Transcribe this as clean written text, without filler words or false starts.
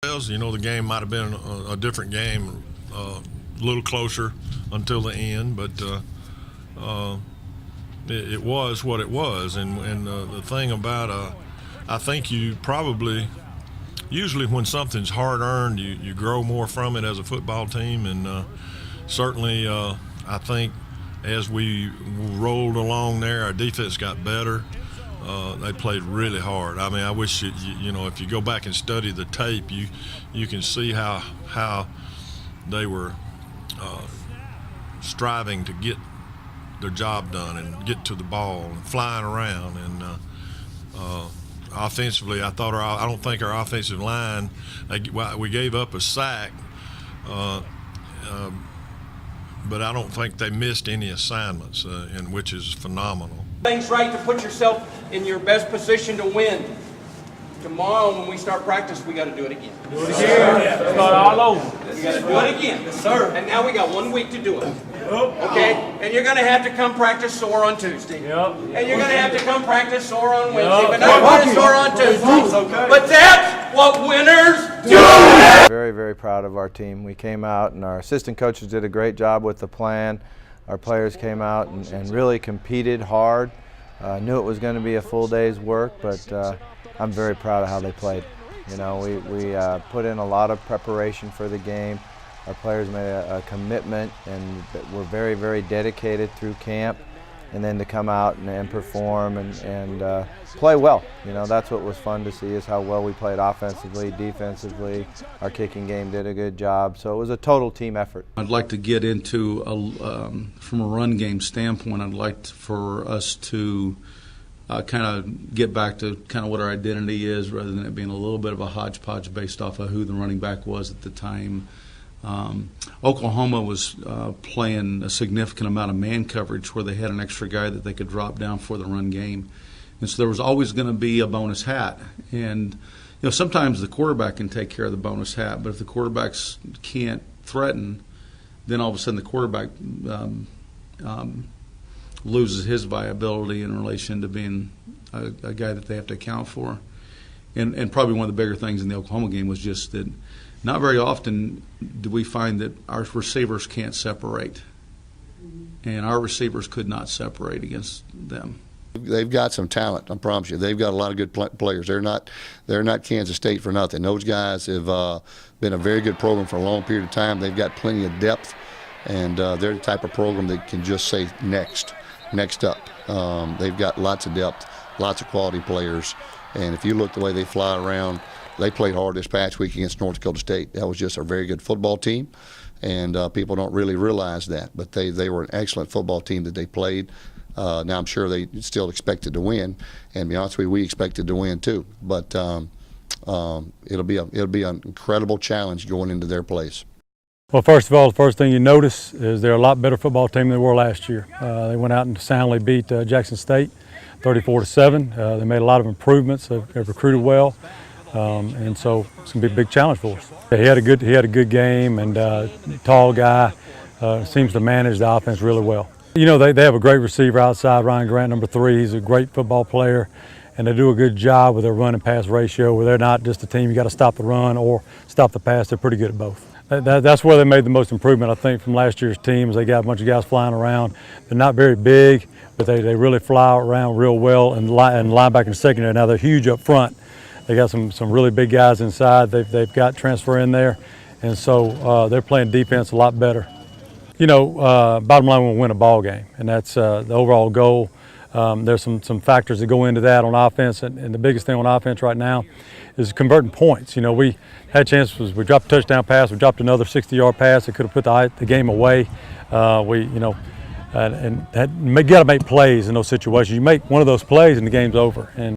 You know, the game might have been a different game, a little closer until the end, but it was what it was. And the thing about, I think you probably, usually when something's hard earned, you grow more from it as a football team. And certainly, I think as we rolled along there, our defense got better. They played really hard. I mean, I wish you know, if you go back and study the tape, you can see how they were striving to get their job done and get to the ball and flying around. And offensively, I don't think our offensive line. We gave up a sack, but I don't think they missed any assignments, and which is phenomenal. Things right to put yourself in your best position to win. Tomorrow when we start practice, we got to do it again. Do it again. Start all over. We got to do it again. Yes, sir. And now we got 1 week to do it. Okay? And you're going to have to come practice sore on Tuesday. Yep. And you're going to have to come practice sore on Wednesday. But not quite as sore on Tuesday. But that's what winners do. Very, very proud of our team. We came out and our assistant coaches did a great job with the plan. Our players came out and really competed hard. Knew it was going to be a full day's work, but I'm very proud of how they played. You know, we put in a lot of preparation for the game. Our players made a commitment and were very, very dedicated through camp. And then to come out and perform and play well. You know, that's what was fun to see, is how well we played offensively, defensively. Our kicking game did a good job. So it was a total team effort. I'd like to get into, from a run game standpoint, I'd like for us to kind of get back to kind of what our identity is, rather than it being a little bit of a hodgepodge based off of who the running back was at the time. Oklahoma was playing a significant amount of man coverage where they had an extra guy that they could drop down for the run game. And so there was always going to be a bonus hat. And, you know, sometimes the quarterback can take care of the bonus hat, but if the quarterbacks can't threaten, then all of a sudden the quarterback loses his viability in relation to being a guy that they have to account for. And probably one of the bigger things in the Oklahoma game was just that not very often do we find that our receivers can't separate, and our receivers could not separate against them. They've got some talent, I promise you. They've got a lot of good players. They're not Kansas State for nothing. Those guys have been a very good program for a long period of time. They've got plenty of depth, and they're the type of program that can just say next up. They've got lots of depth, lots of quality players, and if you look the way they fly around, they played hard this past week against North Dakota State. That was just a very good football team, and people don't really realize that. But they were an excellent football team that they played. Now I'm sure they still expected to win, and to be honest with you, we expected to win too. But it'll be an incredible challenge going into their place. Well, first of all, the first thing you notice is they're a lot better football team than they were last year. They went out and soundly beat Jackson State 34-7. They made a lot of improvements. They've recruited well. And so it's going to be a big challenge for us. He had a good game, and tall guy, seems to manage the offense really well. You know, they have a great receiver outside, Ryan Grant, number 3. He's a great football player, and they do a good job with their run and pass ratio, where they're not just a team you got to stop the run or stop the pass. They're pretty good at both. That's where they made the most improvement, I think, from last year's teams. They got a bunch of guys flying around. They're not very big, but they really fly around real well, and linebacker and secondary. Now they're huge up front. They got some really big guys inside. They've got transfer in there, and so they're playing defense a lot better. You know, bottom line, we want to win a ball game, and that's the overall goal. There's some factors that go into that on offense, and the biggest thing on offense right now is converting points. You know, we had chances. We dropped a touchdown pass. We dropped another 60-yard pass that could have put the game away. You got to make plays in those situations. You make one of those plays, and the game's over. And